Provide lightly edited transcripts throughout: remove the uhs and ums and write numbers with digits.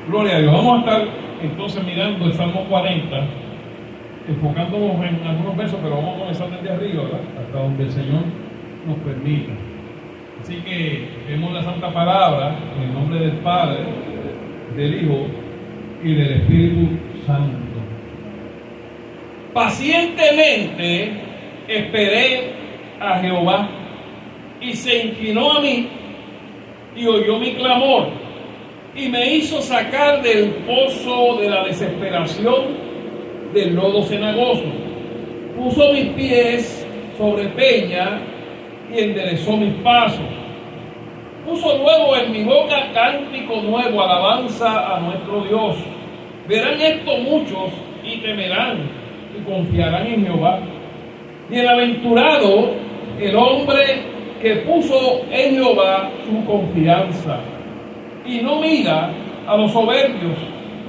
Gloria a Dios. Vamos a estar entonces mirando el Salmo 40, enfocándonos en algunos versos, pero vamos a comenzar desde arriba, ¿verdad? Hasta donde el Señor nos permita. Así que vemos la Santa Palabra en el nombre del Padre, del Hijo y del Espíritu Santo. Pacientemente esperé a Jehová y se inclinó a mí y oyó mi clamor y me hizo sacar del pozo de la desesperación, del lodo cenagoso. Puso mis pies sobre peña y enderezó mis pasos. Puso luego en mi boca cántico nuevo, alabanza a nuestro Dios. Verán esto muchos y temerán y confiarán en Jehová. Bienaventurado el hombre que puso en Jehová su confianza y no mira a los soberbios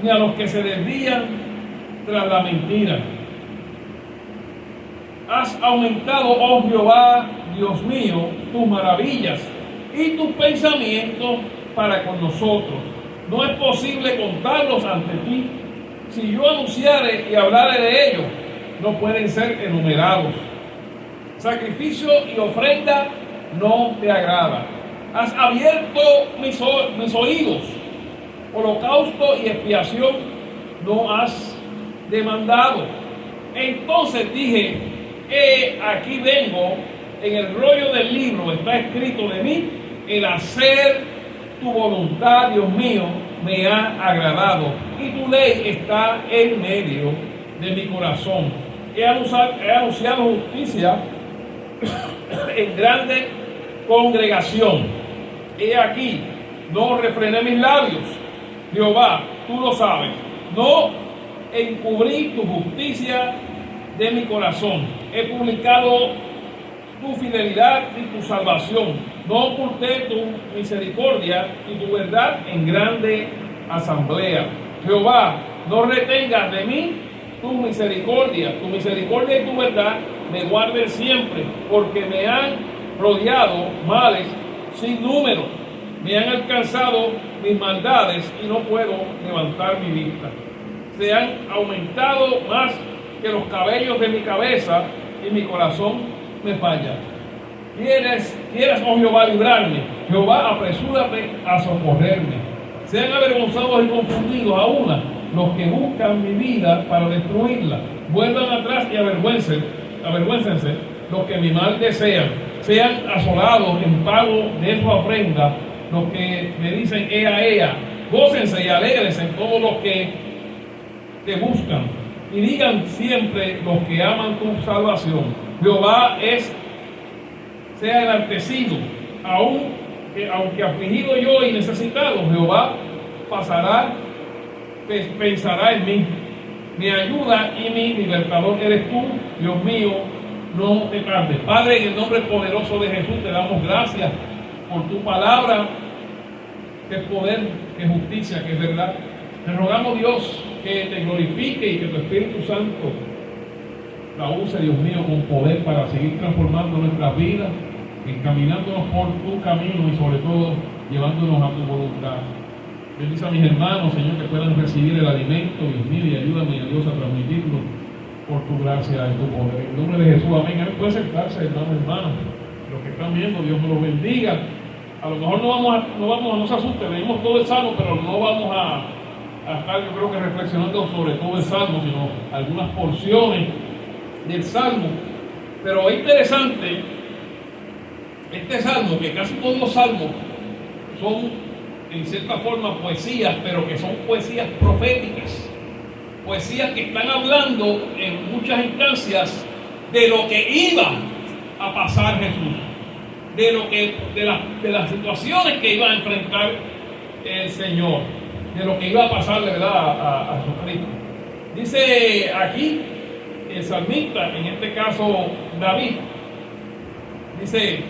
ni a los que se desvían tras la mentira. Has aumentado, oh Jehová, Dios mío, tus maravillas y tus pensamientos para con nosotros. No es posible contarlos ante ti. Si yo anunciare y hablare de ellos, no pueden ser enumerados. Sacrificio y ofrenda no te agrada. Has abierto mis oídos. Holocausto y expiación no has demandado. Entonces dije, aquí vengo, en el rollo del libro está escrito de mí, el hacer tu voluntad, Dios mío, me ha agradado, y tu ley está en medio de mi corazón. He anunciado justicia en grande congregación. He aquí, no refrené mis labios. Jehová, tú lo sabes. No encubrí tu justicia de mi corazón. He publicado tu fidelidad y tu salvación. No oculté tu misericordia y tu verdad en grande asamblea. Jehová, no retengas de mí tu misericordia y tu verdad me guarden siempre, porque me han rodeado males sin número. Me han alcanzado mis maldades y no puedo levantar mi vista. Se han aumentado más que los cabellos de mi cabeza y mi corazón me falla. ¿Quieres, oh Jehová, librarme? Jehová, apresúrate a socorrerme. Sean avergonzados y confundidos aún los que buscan mi vida para destruirla. Vuelvan atrás y avergüéncense los que mi mal desean. Sean asolados en pago de su ofrenda los que me dicen ea. Gócense y alégrense todos los que te buscan. Y digan siempre los que aman tu salvación. Jehová sea enaltecido, aunque afligido yo y necesitado, Jehová pensará en mí. Mi ayuda y mi libertador eres tú, Dios mío, no te tardes. Padre, en el nombre poderoso de Jesús te damos gracias por tu palabra, que es poder, que es justicia, que es verdad. Te rogamos, Dios, que te glorifique y que tu Espíritu Santo la use, Dios mío, con poder para seguir transformando nuestras vidas, encaminándonos por tu camino y sobre todo llevándonos a tu voluntad. Bendice a mis hermanos, Señor, que puedan recibir el alimento, Dios mío, y ayúdame a Dios a transmitirlo por tu gracia y tu poder. En el nombre de Jesús, amén. A mí puede sentarse, hermanos. Los que están viendo, Dios me los bendiga. A lo mejor no se asusten, leímos todo el Salmo, pero no vamos a estar, yo creo que reflexionando sobre todo el Salmo, sino algunas porciones del Salmo. Pero es interesante este Salmo, que casi todos los salmos son en cierta forma poesías, pero que son poesías proféticas, poesías que están hablando en muchas instancias de lo que iba a pasar Jesús, de las situaciones que iba a enfrentar el Señor, de lo que iba a pasar, de verdad, a Jesucristo. Dice aquí el salmista, en este caso David, dice: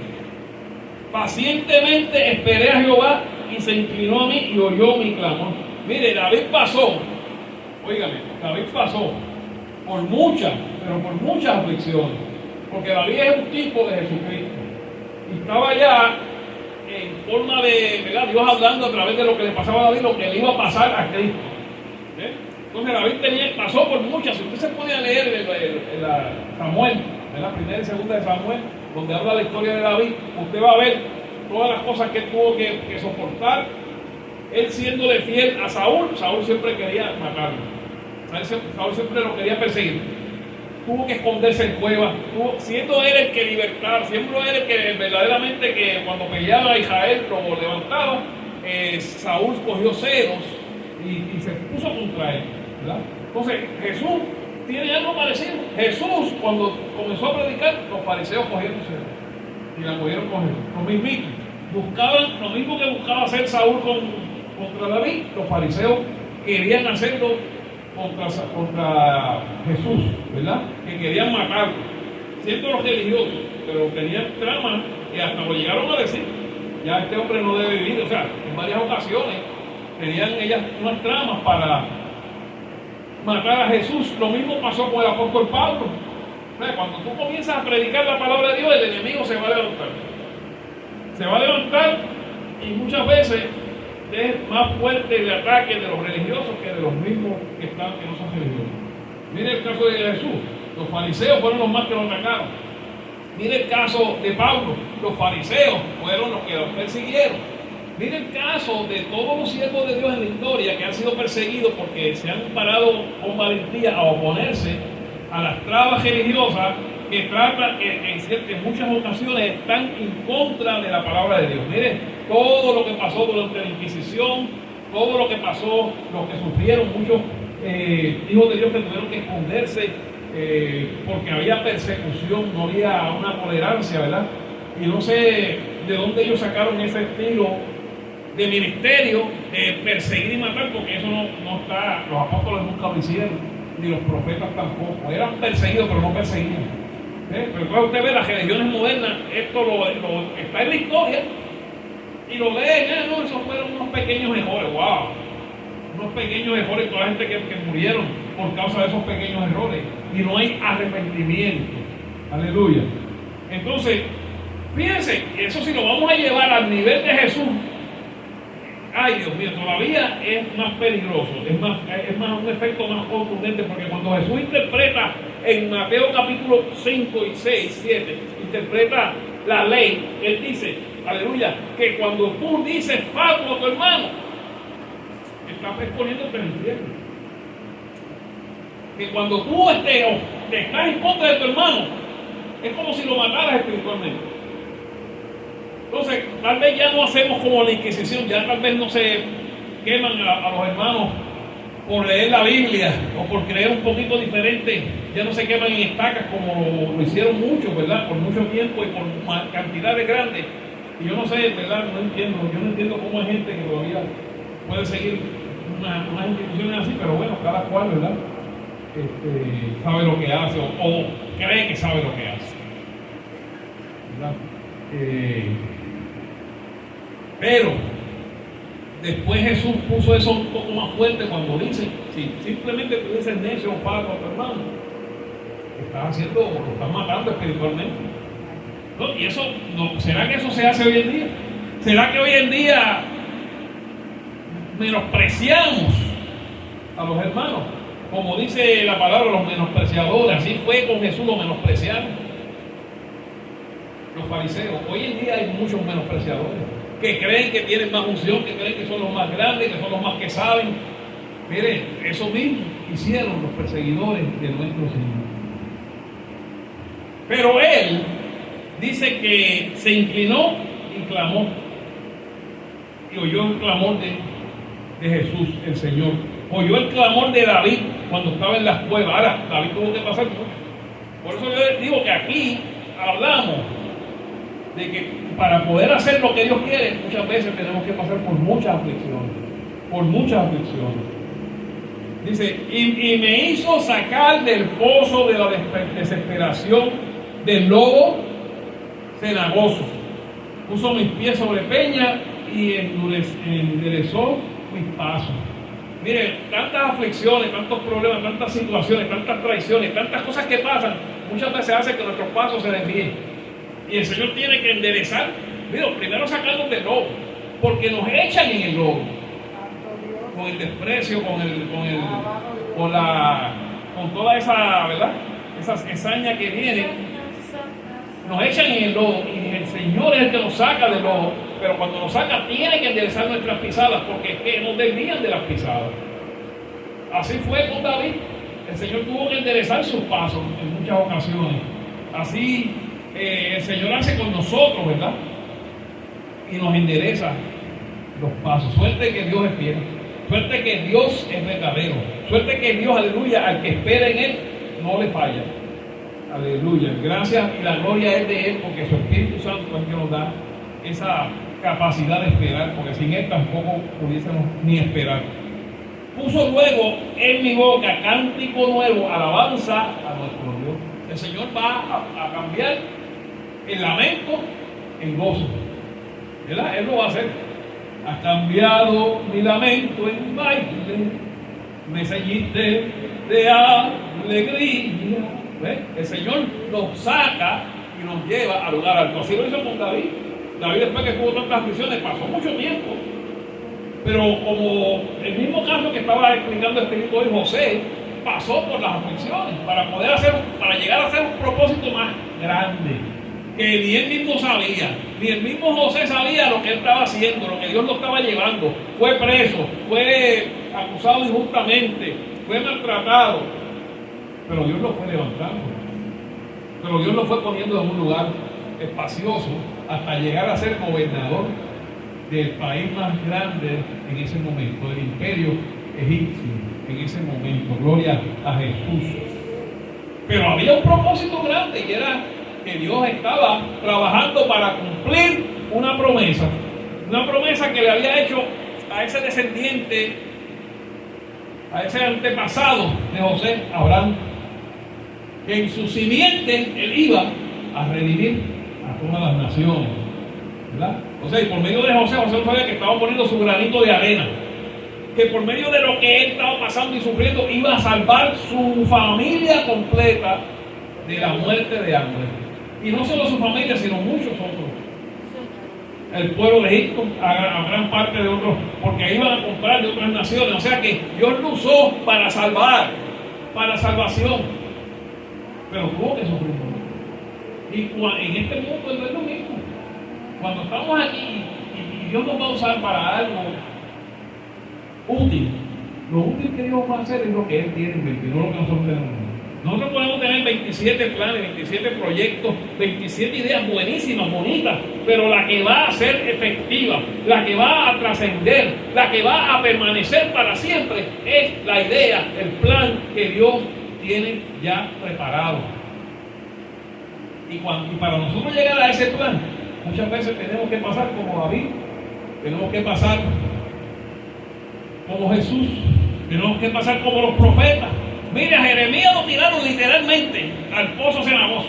pacientemente esperé a Jehová y se inclinó a mí y oyó mi clamor. Mire, David pasó por muchas aflicciones, porque David es un tipo de Jesucristo y estaba ya en forma de, ¿verdad? Dios hablando a través de lo que le pasaba a David, lo que le iba a pasar a Cristo. Entonces David pasó por muchas. Si usted se pone a leer Samuel, en la primera y segunda de Samuel, donde habla la historia de David, usted va a ver todas las cosas que tuvo que soportar. Él siéndole fiel a Saúl, Saúl siempre quería matarlo. Saúl siempre lo quería perseguir. Tuvo que esconderse en cuevas, siendo él el que libertaba, siendo él el que verdaderamente que cuando peleaba a Israel lo levantaba. Saúl cogió celos y se puso contra él, ¿verdad? Entonces Jesús tiene algo parecido. Jesús, cuando comenzó a predicar, los fariseos cogieron celos y la cogieron con él. Lo mismo, buscaban lo mismo que buscaba hacer Saúl contra David. Los fariseos querían hacerlo contra Jesús, ¿verdad? Que querían matarlo, siendo los religiosos, pero tenían tramas y hasta lo llegaron a decir: ya este hombre no debe vivir. O sea, en varias ocasiones tenían ellas unas tramas para matar a Jesús. Lo mismo pasó con el apóstol Pablo. O sea, cuando tú comienzas a predicar la palabra de Dios, el enemigo se va a levantar. Se va a levantar y muchas veces es más fuerte el ataque de los religiosos que de los mismos que no son religiosos. Mire el caso de Jesús. Los fariseos fueron los más que lo atacaron. Mire el caso de Pablo. Los fariseos fueron los que lo persiguieron. Mire el caso de todos los siervos de Dios en la historia que han sido perseguidos porque se han parado con valentía a oponerse a las trabas religiosas que en muchas ocasiones están en contra de la palabra de Dios. Mire todo lo que pasó durante la Inquisición, todo lo que pasó, lo que sufrieron muchos hijos de Dios que tuvieron que esconderse porque había persecución, no había una tolerancia, ¿verdad? Y no sé de dónde ellos sacaron ese estilo de ministerio de perseguir y matar, porque eso no está, los apóstoles nunca lo hicieron, ni los profetas tampoco. Eran perseguidos, pero no perseguían. Pero cuando usted ve las religiones modernas, esto está en la historia y lo leen. No, esos fueron unos pequeños errores. Wow, unos pequeños errores, toda la gente que murieron por causa de esos pequeños errores, y no hay arrepentimiento. Aleluya. Entonces, fíjense, eso si lo vamos a llevar al nivel de Jesús, ay Dios mío, todavía es más peligroso, es más un efecto más contundente, porque cuando Jesús interpreta en Mateo capítulo 5 y 6, 7, interpreta la ley, él dice, aleluya, que cuando tú dices fatuo a tu hermano, estás exponiéndote al infierno. Que cuando tú te estás en contra de tu hermano, es como si lo mataras espiritualmente. Entonces, tal vez ya no hacemos como la Inquisición, ya tal vez no se queman a los hermanos por leer la Biblia o por creer un poquito diferente, ya no se queman en estacas como lo hicieron muchos, ¿verdad? Por mucho tiempo y por cantidades grandes. Y yo no sé, ¿verdad? Yo no entiendo cómo hay gente que todavía puede seguir unas instituciones así, pero bueno, cada cual, ¿verdad? Sabe lo que hace o cree que sabe lo que hace, ¿verdad? Pero después Jesús puso eso un poco más fuerte cuando dice: si simplemente tú dices necio o pago a tu hermano, lo estás matando espiritualmente. ¿No? Y eso, ¿será que eso se hace hoy en día? ¿Será que hoy en día menospreciamos a los hermanos? Como dice la palabra, los menospreciadores. Así fue con Jesús, lo menospreciaron los fariseos. Hoy en día hay muchos menospreciadores que creen que tienen más unción, que creen que son los más grandes, que son los más que saben. Miren, eso mismo hicieron los perseguidores de nuestro Señor. Pero él dice que se inclinó y clamó, y oyó el clamor de Jesús, el Señor. Oyó el clamor de David cuando estaba en las cuevas. Ahora, David tuvo que pasar mucho. Por eso yo les digo que aquí hablamos de que para poder hacer lo que Dios quiere, muchas veces tenemos que pasar por muchas aflicciones. Por muchas aflicciones. Dice, y me hizo sacar del pozo de la desesperación, del lodo cenagoso. Puso mis pies sobre peña y enderezó mis pasos. Miren, tantas aflicciones, tantos problemas, tantas situaciones, tantas traiciones, tantas cosas que pasan, muchas veces hace que nuestros pasos se desvíen. Y el Señor tiene que enderezar Mira, primero sacarnos del lodo, porque nos echan en el lodo, con el desprecio, con toda esa, ¿verdad? Esa cizaña que viene, nos echan en el lodo y el Señor es el que nos saca del lodo, pero cuando nos saca tiene que enderezar nuestras pisadas, porque es que nos desvían de las pisadas. Así fue con David. El Señor tuvo que enderezar sus pasos en muchas ocasiones. Así el Señor hace con nosotros, ¿verdad? Y nos endereza los pasos. Suerte que Dios es fiel. Suerte que Dios es verdadero. Suerte que Dios, aleluya, al que espera en Él, no le falla. Aleluya. Gracias y la gloria es de Él, porque su Espíritu Santo es el que nos da esa capacidad de esperar, porque sin Él tampoco pudiésemos ni esperar. Puso luego en mi boca cántico nuevo, alabanza a nuestro Dios. El Señor va a cambiar el lamento en gozo, ¿verdad? Él lo va a hacer. Has cambiado mi lamento en baile, me ceñiste de alegría. ¿Ves? El Señor nos saca y nos lleva al lugar alto. Así lo hizo con David. David, después que tuvo tantas aflicciones, pasó mucho tiempo. Pero como el mismo caso que estaba explicando el Espíritu hoy, José pasó por las aflicciones para llegar a hacer un propósito más grande, que ni él mismo sabía, ni el mismo José sabía lo que él estaba haciendo, lo que Dios lo estaba llevando. Fue preso, fue acusado injustamente, fue maltratado, pero Dios lo fue levantando, pero Dios lo fue poniendo en un lugar espacioso hasta llegar a ser gobernador del país más grande en ese momento, del imperio egipcio en ese momento. Gloria a Jesús. Pero había un propósito grande, y era que Dios estaba trabajando para cumplir una promesa que le había hecho a ese descendiente, a ese antepasado de José, Abraham, que en su simiente él iba a redimir a todas las naciones, ¿verdad? O sea, y por medio de José no sabía que estaba poniendo su granito de arena, que por medio de lo que él estaba pasando y sufriendo iba a salvar su familia completa de la muerte de hambre. Y no solo su familia, sino muchos otros. El pueblo de Egipto, a gran parte de otros, porque iban a comprar de otras naciones. O sea que Dios lo usó para salvar, para salvación. Pero tuvo que sufrir. Y en este mundo es lo mismo. Cuando estamos aquí y Dios nos va a usar para algo útil, lo útil que Dios va a hacer es lo que Él tiene en mente, no lo que nosotros tenemos. Nosotros podemos tener 27 planes, 27 proyectos, 27 ideas buenísimas, bonitas, pero la que va a ser efectiva, la que va a trascender, la que va a permanecer para siempre, es la idea, el plan que Dios tiene ya preparado. Y para nosotros llegar a ese plan, muchas veces tenemos que pasar como David, tenemos que pasar como Jesús, tenemos que pasar como los profetas. Mira, a Jeremías lo tiraron literalmente al pozo cenagoso.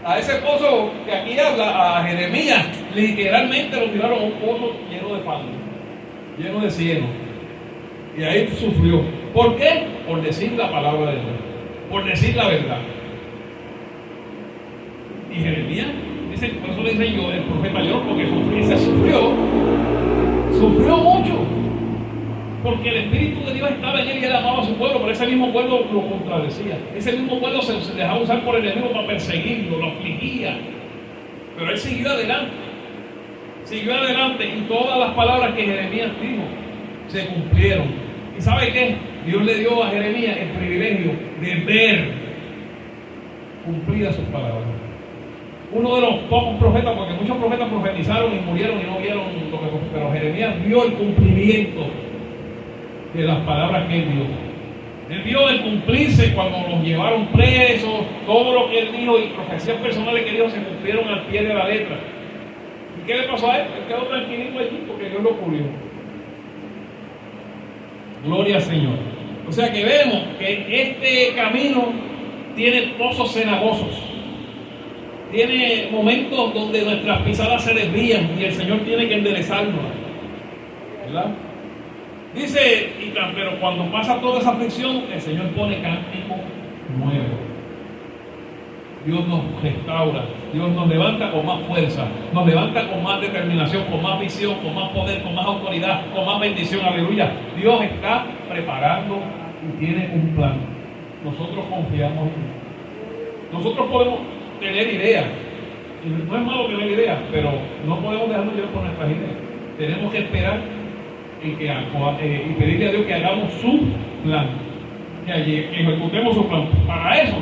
A ese pozo que aquí habla, a Jeremías, literalmente lo tiraron a un pozo lleno de fango, lleno de cieno. Y ahí sufrió. ¿Por qué? Por decir la palabra de Dios, por decir la verdad. Y Jeremías, dice, por eso le dice yo, el profeta yo, porque sufrió mucho. Porque el Espíritu de Dios estaba en él y él amaba a su pueblo, pero ese mismo pueblo lo contradecía. Ese mismo pueblo se dejaba usar por el enemigo para perseguirlo, lo afligía. Pero él siguió adelante y todas las palabras que Jeremías dijo se cumplieron. ¿Y sabe qué? Dios le dio a Jeremías el privilegio de ver cumplidas sus palabras. Uno de los pocos profetas, porque muchos profetas profetizaron y murieron y no vieron lo que, pero Jeremías vio el cumplimiento de las palabras que él dio. Él vio el cumplirse cuando los llevaron presos, todo lo que él dijo y profecías personales que dijo se cumplieron al pie de la letra. ¿Y qué le pasó a él? Él quedó tranquilito allí porque Dios lo cubrió. Gloria al Señor. O sea que vemos que este camino tiene pozos cenagosos, tiene momentos donde nuestras pisadas se desvían y el Señor tiene que enderezarnos, ¿verdad? Dice, pero cuando pasa toda esa aflicción, el Señor pone cántico nuevo. Dios nos restaura, Dios nos levanta con más fuerza, nos levanta con más determinación, con más visión, con más poder, con más autoridad, con más bendición, aleluya. Dios está preparando y tiene un plan. Nosotros confiamos en Él. Nosotros podemos tener ideas, y no es malo tener ideas, pero no podemos dejarnos llevar por nuestras ideas. Tenemos que esperar y pedirle a Dios que hagamos su plan, que ejecutemos su plan. Para eso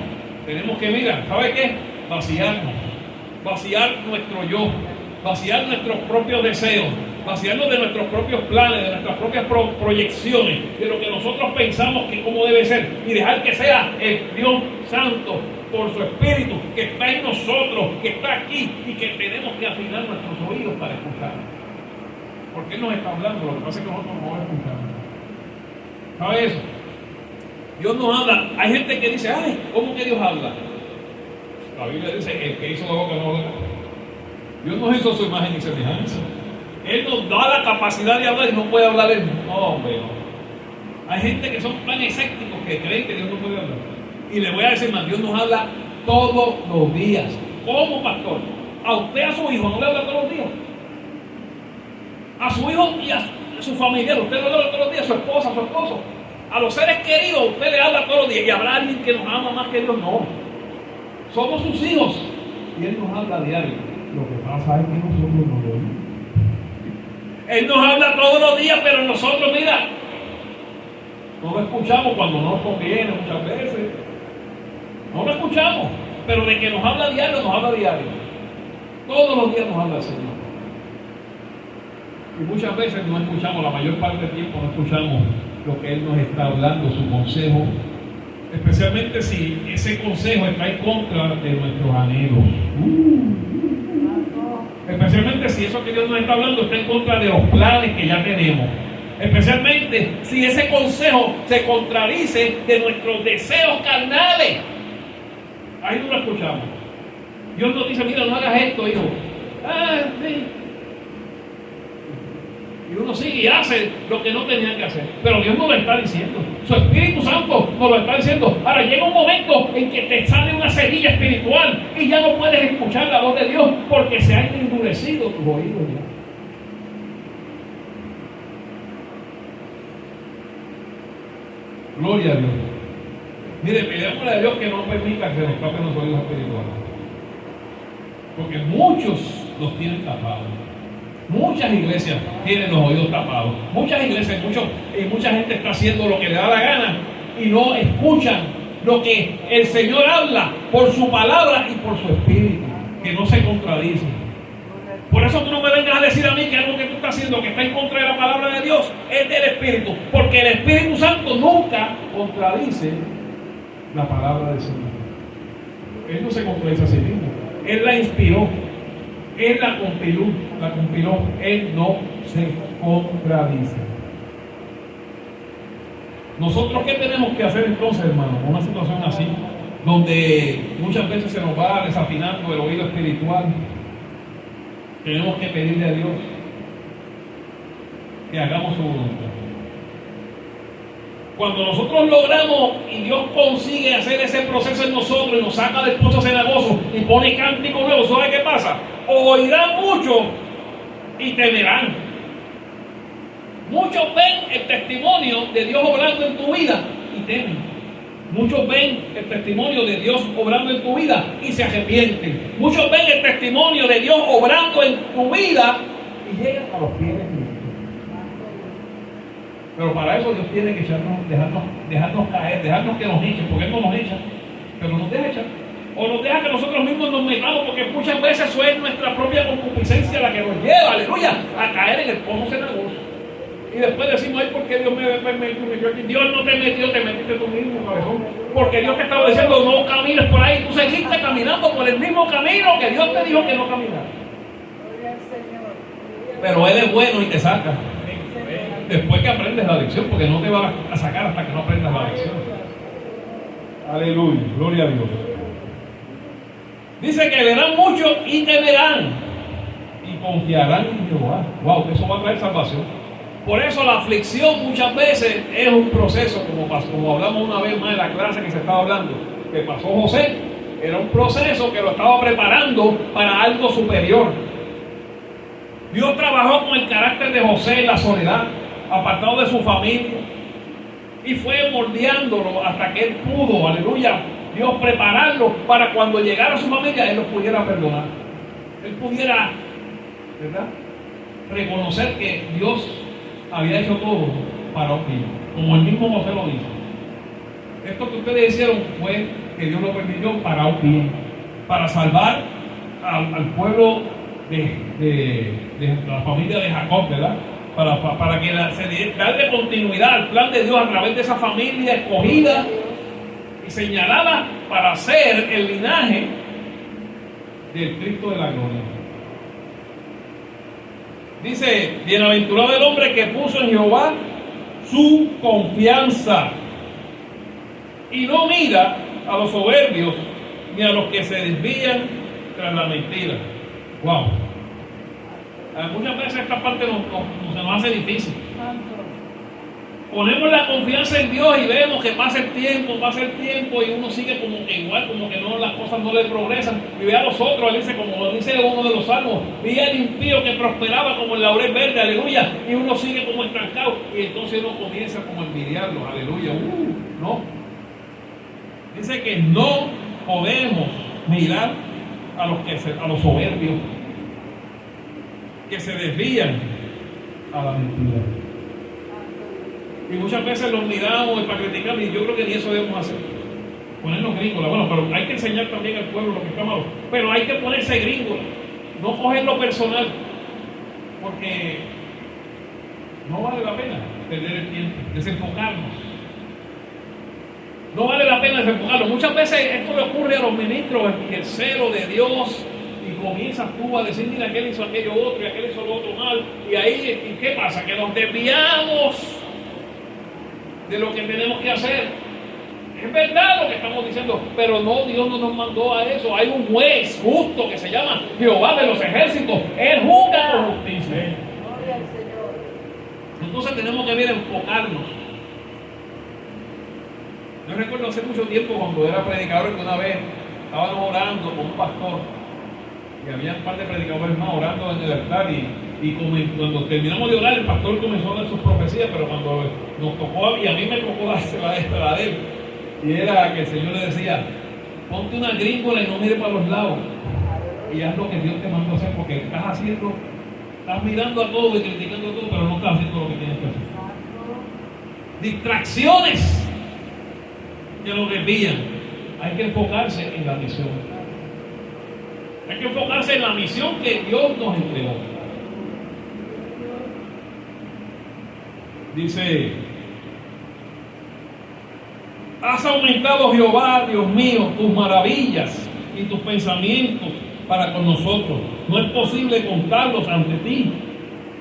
tenemos que, mira, ¿sabe qué? Vaciar nuestro yo, vaciar nuestros propios deseos, vaciarnos de nuestros propios planes, de nuestras propias proyecciones, de lo que nosotros pensamos que cómo debe ser, y dejar que sea el Dios Santo, por su Espíritu, que está en nosotros, que está aquí, y que tenemos que afinar nuestros oídos para escuchar. Porque Él nos está hablando, lo que pasa es que nosotros no escuchamos. ¿Sabe eso? Dios nos habla. Hay gente que dice, ay, ¿cómo que Dios habla? La Biblia dice, el que hizo la boca no habla. Dios nos hizo su imagen y semejanza. Él nos da la capacidad de hablar y no puede hablar Él. No, hombre, no. Hay gente que son tan escépticos que creen que Dios no puede hablar. Y le voy a decir más, Dios nos habla todos los días. ¿Cómo, pastor? A usted, a su hijo, ¿no le habla todos los días? A su hijo y a su familia, usted le habla todos los días, a su esposa, a su esposo. A los seres queridos, usted le habla todos los días. Y habrá alguien que nos ama más que Dios, no. Somos sus hijos. Y Él nos habla a diario. Lo que pasa es que nosotros no lo oímos. Él nos habla todos los días, pero nosotros, mira, no lo escuchamos cuando nos conviene muchas veces. No lo escuchamos. Pero de que nos habla a diario, nos habla a diario. Todos los días nos habla el Señor. Y muchas veces no escuchamos, la mayor parte del tiempo no escuchamos lo que Él nos está hablando, su consejo, especialmente si ese consejo está en contra de nuestros anhelos. Especialmente si eso que Dios nos está hablando está en contra de los planes que ya tenemos. Especialmente si ese consejo se contradice de nuestros deseos carnales. Ahí no lo escuchamos. Dios nos dice, mira, no hagas esto, hijo. Sí. Y uno sigue y hace lo que no tenía que hacer. Pero Dios nos lo está diciendo. Su Espíritu Santo nos lo está diciendo. Ahora llega un momento en que te sale una cerilla espiritual y ya no puedes escuchar la voz de Dios porque se han endurecido tus oídos ya. Gloria a Dios. Mire, pedimos a Dios que no permita que se nos tapen los oídos espirituales. Porque muchos los tienen tapados. Muchas iglesias tienen los oídos tapados. Muchas iglesias, mucha gente está haciendo lo que le da la gana y no escuchan lo que el Señor habla por su palabra y por su Espíritu, que no se contradice. Por eso tú no me vengas a decir a mí que algo que tú estás haciendo que está en contra de la palabra de Dios es del Espíritu, porque el Espíritu Santo nunca contradice la palabra del Señor. Él no se contradice a sí mismo. Él la inspiró. Él la compiló, Él no se contradice. ¿Nosotros qué tenemos que hacer entonces, hermano? En una situación así, donde muchas veces se nos va desafinando el oído espiritual, tenemos que pedirle a Dios que hagamos su voluntad. Cuando nosotros logramos y Dios consigue hacer ese proceso en nosotros y nos saca del pozo cenagoso y pone cántico nuevo, ¿sabe qué pasa? Oirán mucho y temerán. Muchos ven el testimonio de Dios obrando en tu vida y temen. Muchos ven el testimonio de Dios obrando en tu vida y se arrepienten. Muchos ven el testimonio de Dios obrando en tu vida y llegan a los pies de Cristo. Pero para eso Dios tiene que dejarnos caer, dejarnos que nos echen, porque Él no nos echa, pero nos deja echar. O nos deja que nosotros mismos nos metamos, porque muchas veces eso es nuestra propia concupiscencia la que nos lleva, aleluya, a caer en el pozo cenagoso. Y después decimos, ay, ¿por qué Dios me metió aquí? Dios no te metió, te metiste tú mismo, cabezón. Porque Dios te estaba diciendo, no camines por ahí. Tú seguiste caminando por el mismo camino que Dios te dijo que no caminara. Pero Él es bueno y te saca. Después que aprendes la lección, porque no te va a sacar hasta que no aprendas la lección. Aleluya, gloria a Dios. Dice que verán mucho y temerán y confiarán en Jehová. Wow, eso va a traer salvación. Por eso la aflicción muchas veces es un proceso, como hablamos una vez más en la clase que se estaba hablando, que pasó José. Era un proceso que lo estaba preparando para algo superior. Dios trabajó con el carácter de José en la soledad, apartado de su familia, y fue moldeándolo hasta que él pudo, aleluya, Dios prepararlo para cuando llegara a su familia, él lo pudiera perdonar. Él pudiera, ¿verdad?, reconocer que Dios había hecho todo para un bien, como el mismo José lo dice. Esto que ustedes hicieron fue que Dios lo permitió para un bien, para salvar al pueblo de la familia de Jacob, ¿verdad? Para que se darle continuidad al plan de Dios a través de esa familia escogida y señalada para ser el linaje del Cristo de la gloria. Dice: bienaventurado el hombre que puso en Jehová su confianza y no mira a los soberbios ni a los que se desvían tras la mentira. Wow. Muchas veces esta parte se nos hace difícil. Ponemos la confianza en Dios y vemos que pasa el tiempo y uno sigue como que igual, como que no, las cosas no le progresan. Y ve a los otros, dice, como dice uno de los salmos, vi al impío que prosperaba como el laurel verde, aleluya, y uno sigue como estancado, y entonces uno comienza como a envidiarlos, aleluya, no. Dice que no podemos mirar a los soberbios que se desvían a la mentira. Y muchas veces los miramos para criticar, y yo creo que ni eso debemos hacer. Ponernos gringolas. Bueno, pero hay que enseñar también al pueblo lo que está malo. Pero hay que ponerse gringolas, no cogerlo personal, porque no vale la pena perder el tiempo, desenfocarnos. No vale la pena desenfocarnos. Muchas veces esto le ocurre a los ministros, y el celo de Dios, y comienzas tú a decir, mira, aquel hizo aquello otro y aquel hizo lo otro mal, y ahí, ¿y qué pasa? Que nos desviamos de lo que tenemos que hacer. Es verdad lo que estamos diciendo, pero no, Dios no nos mandó a eso. Hay un juez justo que se llama Jehová de los ejércitos. Él juzga por justicia. Gloria al Señor. Entonces tenemos que enfocarnos. Yo recuerdo hace mucho tiempo, cuando era predicador, que una vez estábamos orando con un pastor, y había un par de predicadores más orando en el altar, y cuando terminamos de orar, el pastor comenzó a dar sus profecías, pero cuando nos tocó, y a mí me tocó dársela esta de él, y era que el Señor le decía: ponte una gringola y no mire para los lados, y haz lo que Dios te mandó a hacer, porque estás mirando a todo y criticando a todo, pero no estás haciendo lo que tienes que hacer. Distracciones que nos desvían. Hay que enfocarse en la misión. Hay que enfocarse en la misión que Dios nos entregó. Dice: has aumentado, Jehová, Dios mío, tus maravillas y tus pensamientos para con nosotros. No es posible contarlos ante ti.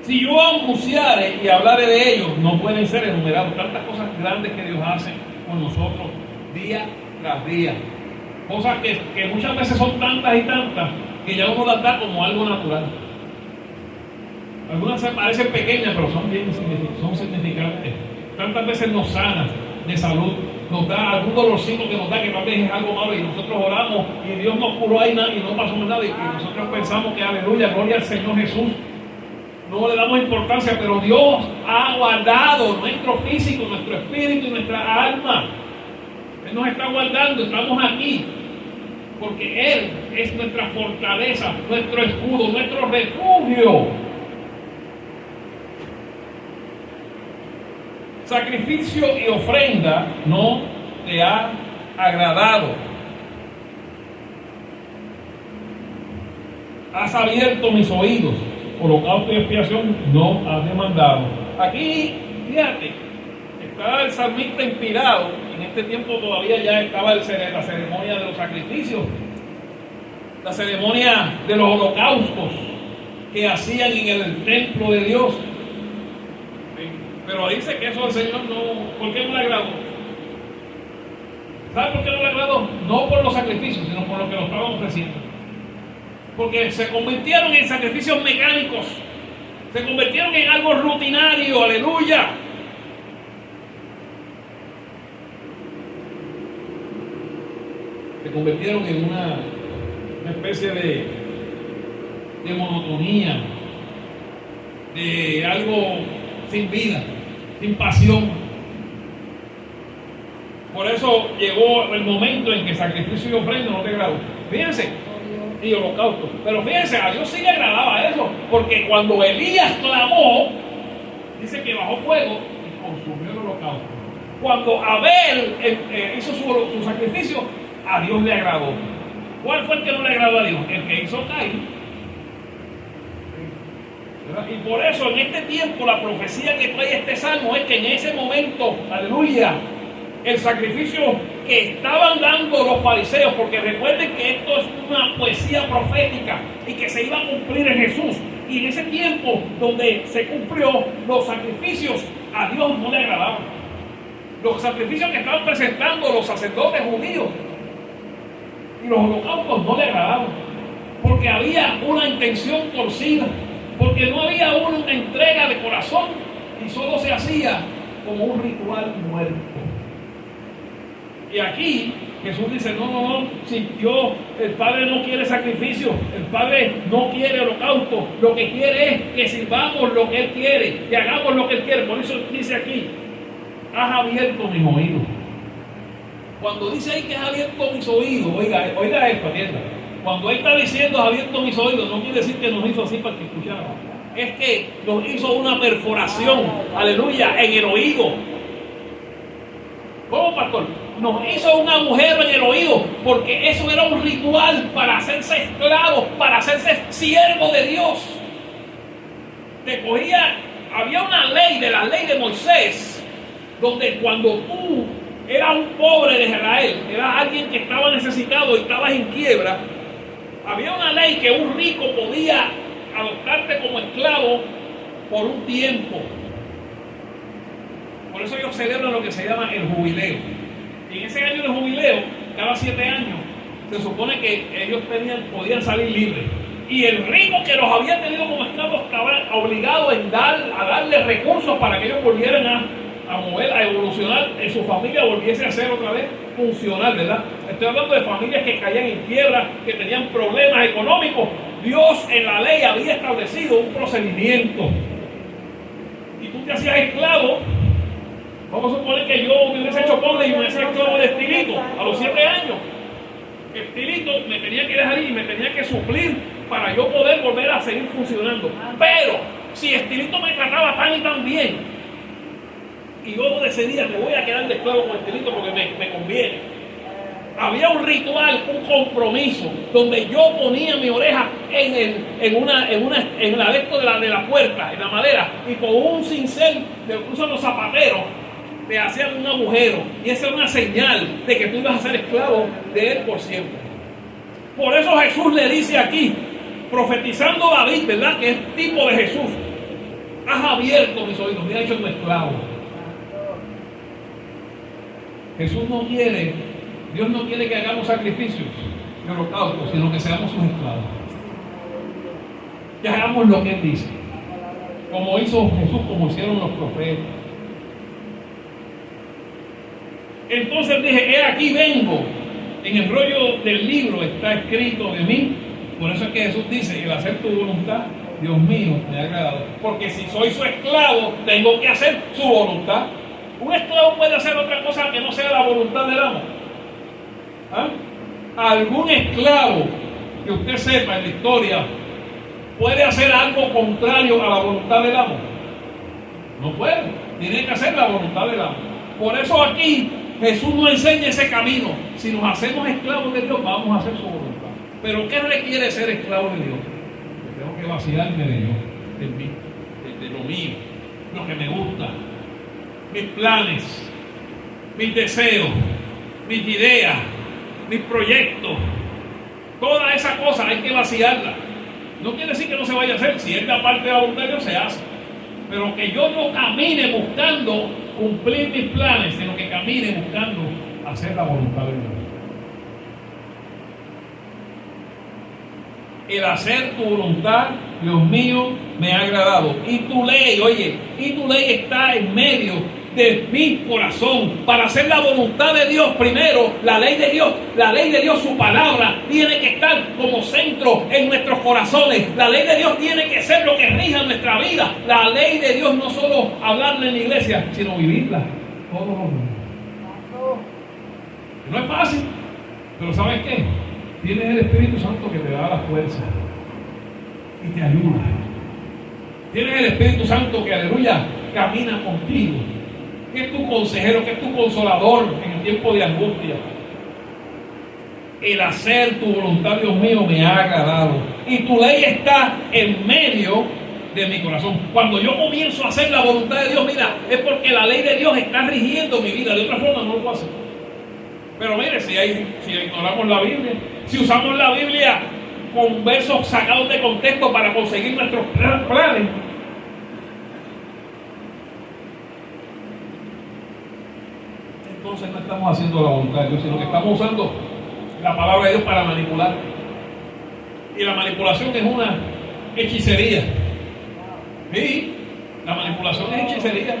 Si yo anunciare y hablare de ellos, no pueden ser enumerados. Tantas cosas grandes que Dios hace con nosotros día tras día. Cosas que muchas veces son tantas y tantas que ya uno las da como algo natural. Algunas se parecen pequeñas, pero son significantes. Tantas veces nos sana de salud, nos da algún dolorcito que nos da, que tal vez es algo malo, y nosotros oramos y Dios nos curó ahí y no pasó nada, y nosotros pensamos que aleluya, gloria al Señor Jesús. No le damos importancia, pero Dios ha guardado nuestro físico, nuestro espíritu y nuestra alma. Él nos está guardando, estamos aquí porque Él es nuestra fortaleza, nuestro escudo, nuestro refugio. Sacrificio y ofrenda no te ha agradado. Has abierto mis oídos. Holocausto y expiación no has demandado. Aquí, fíjate, está el salmista inspirado. En este tiempo todavía ya estaba la ceremonia de los sacrificios, la ceremonia de los holocaustos que hacían en el templo de Dios. Pero dice que eso al Señor no. ¿Por qué no le agradó? ¿Sabe por qué no le agradó? No por los sacrificios, sino por lo que lo estaban ofreciendo. Porque se convirtieron en sacrificios mecánicos, se convirtieron en algo rutinario, aleluya. Se se convirtieron en una especie de monotonía, de algo sin vida, sin pasión. Por eso llegó el momento en que sacrificio y ofrenda no te agradó. Fíjense, y holocausto. Pero fíjense, a Dios sí le agradaba eso, porque cuando Elías clamó, dice que bajó fuego y consumió el holocausto. Cuando Abel hizo su sacrificio, a Dios le agradó. ¿Cuál fue el que no le agradó a Dios? El que hizo Caín. Y por eso en este tiempo la profecía que trae este salmo es que en ese momento, aleluya, el sacrificio que estaban dando los fariseos, porque recuerden que esto es una poesía profética y que se iba a cumplir en Jesús, y en ese tiempo donde se cumplió, los sacrificios a Dios no le agradaban. Los sacrificios que estaban presentando los sacerdotes judíos y los holocaustos no le agradaban, porque había una intención torcida, porque no había una entrega de corazón y solo se hacía como un ritual muerto. Y aquí Jesús dice, no, si el Padre no quiere sacrificio, el Padre no quiere holocausto, lo que quiere es que sirvamos lo que Él quiere, que hagamos lo que Él quiere. Por eso dice aquí, has abierto mis oídos. Cuando dice ahí que has abierto mis oídos, oiga esto, atienda. Cuando Él está diciendo has abierto mis oídos, no quiere decir que nos hizo así para que escucháramos. Es que nos hizo una perforación, aleluya, en el oído. ¿Cómo, pastor? Nos hizo un agujero en el oído, porque eso era un ritual para hacerse esclavo, para hacerse siervo de Dios. Había una ley, de la ley de Moisés, donde cuando tú eras un pobre de Israel, eras alguien que estaba necesitado y estabas en quiebra, había una ley que un rico podía adoptarte como esclavo por un tiempo. Por eso ellos celebran lo que se llama el jubileo. Y en ese año de jubileo, cada 7 años, se supone que ellos podían salir libres. Y el rico que los había tenido como esclavos estaba obligado a darle recursos para que ellos volvieran a mover, a evolucionar, en su familia volviese a ser otra vez funcional, ¿verdad? Estoy hablando de familias que caían en quiebra, que tenían problemas económicos. Dios en la ley había establecido un procedimiento. Y tú te hacías esclavo. Vamos a suponer que yo me hubiese hecho pobre y me hacía esclavo de Estilito a los 7 años. Estilito me tenía que dejar ir y me tenía que suplir para yo poder volver a seguir funcionando. Pero si Estilito me trataba tan y tan bien, y yo decidía, me voy a quedar de esclavo con Estilito porque me conviene. Había un ritual, un compromiso, donde yo ponía mi oreja en la esto de la puerta, en la madera, y con un cincel que usan los zapateros, te hacían un agujero, y esa era una señal de que tú ibas a ser esclavo de Él por siempre. Por eso Jesús le dice aquí, profetizando David, ¿verdad? Que es tipo de Jesús, has abierto mis oídos, me has hecho tu esclavo. Jesús no quiere, Dios no quiere que hagamos sacrificios de holocaustos, sino que seamos sus esclavos. Que hagamos lo que Él dice, como hizo Jesús, como hicieron los profetas. Entonces dije, he aquí vengo. En el rollo del libro está escrito de mí. Por eso es que Jesús dice, el hacer tu voluntad, Dios mío, me ha agradado. Porque si soy su esclavo, tengo que hacer su voluntad. Un esclavo puede hacer otra cosa que no sea la voluntad del amo. ¿Ah? ¿Algún esclavo que usted sepa en la historia puede hacer algo contrario a la voluntad del amo? No puede. Tiene que hacer la voluntad del amo. Por eso aquí Jesús nos enseña ese camino. Si nos hacemos esclavos de Dios, vamos a hacer su voluntad. Pero ¿qué requiere ser esclavo de Dios? Que tengo que vaciarme de Dios, de lo mío, lo que me gusta, mis planes, mis deseos, mis ideas, mis proyectos. Toda esa cosa hay que vaciarla. No quiere decir que no se vaya a hacer. Si es la parte de la voluntad de Dios, se hace. Pero que yo no camine buscando cumplir mis planes, sino que camine buscando hacer la voluntad de Dios. El hacer tu voluntad, Dios mío, me ha agradado. Y tu ley, oye, y tu ley está en medio de mi corazón. Para hacer la voluntad de Dios primero, la ley de Dios, su palabra, tiene que estar como centro en nuestros corazones. La ley de Dios tiene que ser lo que rija nuestra vida. La ley de Dios no solo hablarla en la iglesia, sino vivirla todos los días. No es fácil, pero ¿sabes qué? Tienes el Espíritu Santo que te da la fuerza y te ayuda. Tienes el Espíritu Santo que, aleluya, camina contigo, que es tu consejero, que es tu consolador en el tiempo de angustia. El hacer tu voluntad, Dios mío, me ha agradado, y tu ley está en medio de mi corazón. Cuando yo comienzo a hacer la voluntad de Dios, mira, es porque la ley de Dios está rigiendo mi vida. De otra forma no lo puedo hacer. Pero mire, si ignoramos la Biblia, si usamos la Biblia con versos sacados de contexto para conseguir nuestros planes, entonces no estamos haciendo la voluntad de Dios, sino que estamos usando la palabra de Dios para manipular. Y la manipulación es una hechicería. Sí, la manipulación es hechicería.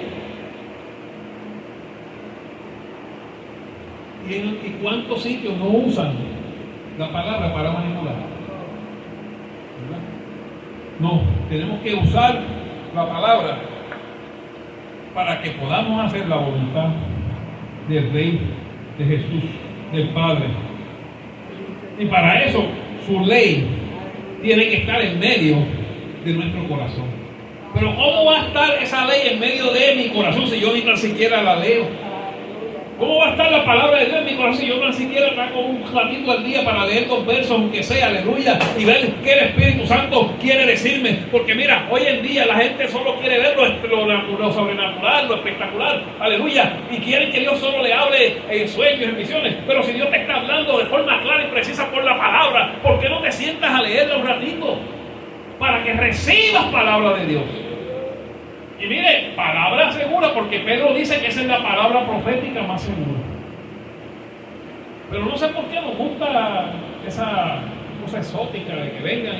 ¿Y cuántos sitios no usan la palabra para manipular? ¿Verdad? No, tenemos que usar la palabra para que podamos hacer la voluntad del Rey, de Jesús, del Padre. Y para eso, su ley tiene que estar en medio de nuestro corazón. Pero ¿cómo va a estar esa ley en medio de mi corazón si yo ni tan siquiera la leo? ¿Cómo va a estar la palabra de Dios en mi corazón si yo ni siquiera traigo un ratito al día para leer 2 versos, aunque sea, aleluya, y ver qué el Espíritu Santo quiere decirme? Porque mira, hoy en día la gente solo quiere ver lo sobrenatural, lo espectacular, aleluya, y quieren que Dios solo le hable en sueños, en visiones. Pero si Dios te está hablando de forma clara y precisa por la palabra, ¿por qué no te sientas a leerla un ratito? Para que recibas palabra de Dios. Y mire, palabra segura, porque Pedro dice que esa es la palabra profética más segura. Pero no sé por qué nos gusta esa cosa exótica de que vengan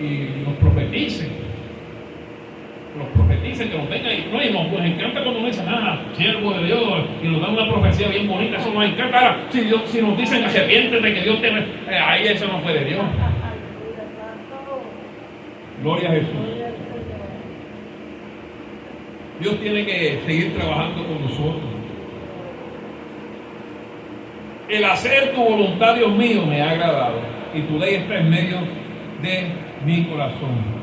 y nos profeticen. Que nos vengan y nos encanta cuando nos dicen, siervo de Dios, y nos dan una profecía bien bonita, eso nos encanta. Ahora, si nos dicen arrepiéntete, que Dios te ahí eso no fue de Dios. Gloria a Jesús. Dios tiene que seguir trabajando con nosotros. El hacer tu voluntad, Dios mío, me ha agradado, y tu ley está en medio de mi corazón.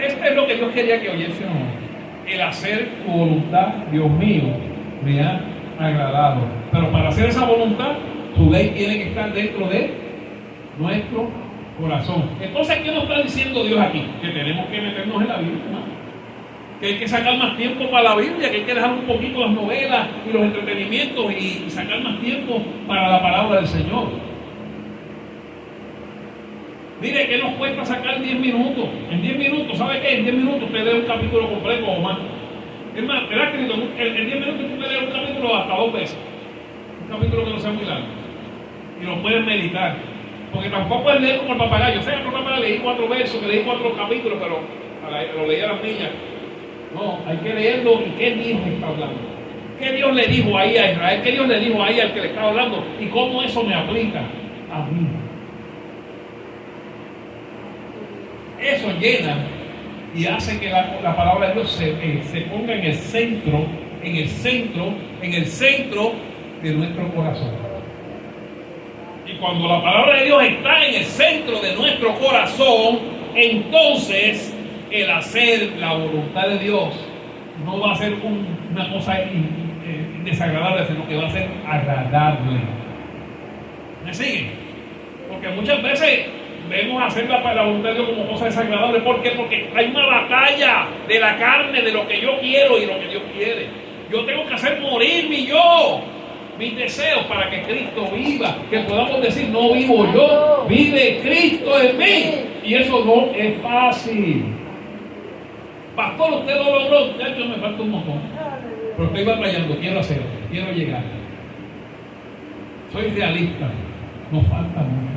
Esto es lo que Dios quería que oyésemos. El hacer tu voluntad, Dios mío, me ha agradado. Pero para hacer esa voluntad, tu ley tiene que estar dentro de nuestro corazón. Entonces, ¿qué nos está diciendo Dios aquí? Que tenemos que meternos en la Biblia, ¿no? Que hay que sacar más tiempo para la Biblia, que hay que dejar un poquito las novelas y los entretenimientos y sacar más tiempo para la palabra del Señor. Mire, ¿qué nos cuesta sacar 10 minutos? En 10 minutos, ¿sabe qué? En 10 minutos usted lee un capítulo completo o más. Es más, ¿verdad, querido? En 10 minutos usted lee un capítulo hasta 2 veces. Un capítulo que no sea muy largo. Y lo puedes meditar. Porque tampoco es leer como el papagayo. O sea, el papagayo leí 4 versos, que leí 4 capítulos, pero lo leí a las millas. No, hay que leerlo. ¿Y qué Dios está hablando? ¿Qué Dios le dijo ahí a Israel? ¿Qué Dios le dijo ahí al que le estaba hablando? ¿Y cómo eso me aplica a mí? Eso llena y hace que la palabra de Dios se ponga en el centro de nuestro corazón. Y cuando la palabra de Dios está en el centro de nuestro corazón, entonces el hacer la voluntad de Dios no va a ser una cosa desagradable, sino que va a ser agradable. ¿Me siguen? Porque muchas veces vemos hacer la voluntad de Dios como cosa desagradable. ¿Por qué? Porque hay una batalla de la carne, de lo que yo quiero y lo que Dios quiere. Yo tengo que hacer morir mi yo, mis deseos, para que Cristo viva. Que podamos decir, no vivo yo, vive Cristo en mí. Y eso no es fácil. Pastor, usted lo logró. Ya yo me falta un montón. Pero estoy batallando, quiero hacerlo, quiero llegar. Soy realista, nos falta mucho.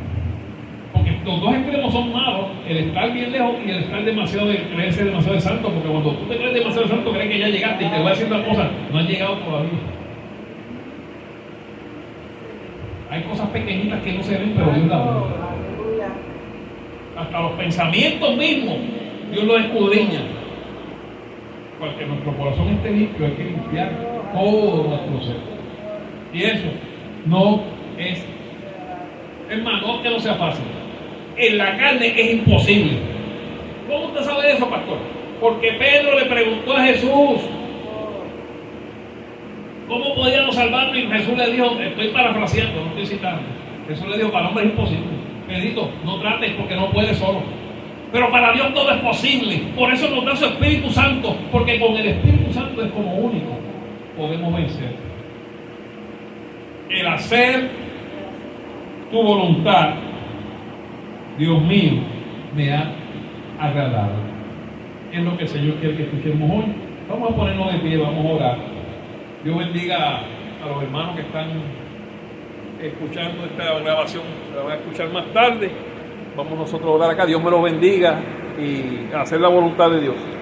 Porque los dos extremos son malos, el estar bien lejos y el estar demasiado creerse demasiado de santo, porque cuando tú te crees demasiado de santo, crees que ya llegaste y te voy a decir una cosa, no has llegado todavía. Hay cosas pequeñitas que no se ven, pero Dios las ve. Hasta los pensamientos mismos, Dios los escudriña. Porque nuestro corazón esté limpio, hay que limpiar todo nuestro ser. Y eso no es, hermano, que no sea fácil. En la carne es imposible. ¿Cómo usted sabe eso, pastor? Porque Pedro le preguntó a Jesús ¿cómo podíamos salvarnos? Y Jesús le dijo, estoy parafraseando, no estoy citando. Jesús le dijo, para el hombre es imposible. Pedrito, no trates porque no puedes solo. Pero para Dios todo es posible. Por eso nos da su Espíritu Santo, porque con el Espíritu Santo es como único podemos vencer. El hacer tu voluntad, Dios mío, me ha agradado. Es lo que el Señor quiere que escuchemos hoy. Vamos a ponernos de pie, vamos a orar. Dios bendiga a los hermanos que están escuchando esta grabación, la van a escuchar más tarde. Vamos nosotros a orar acá, Dios me los bendiga y hacer la voluntad de Dios.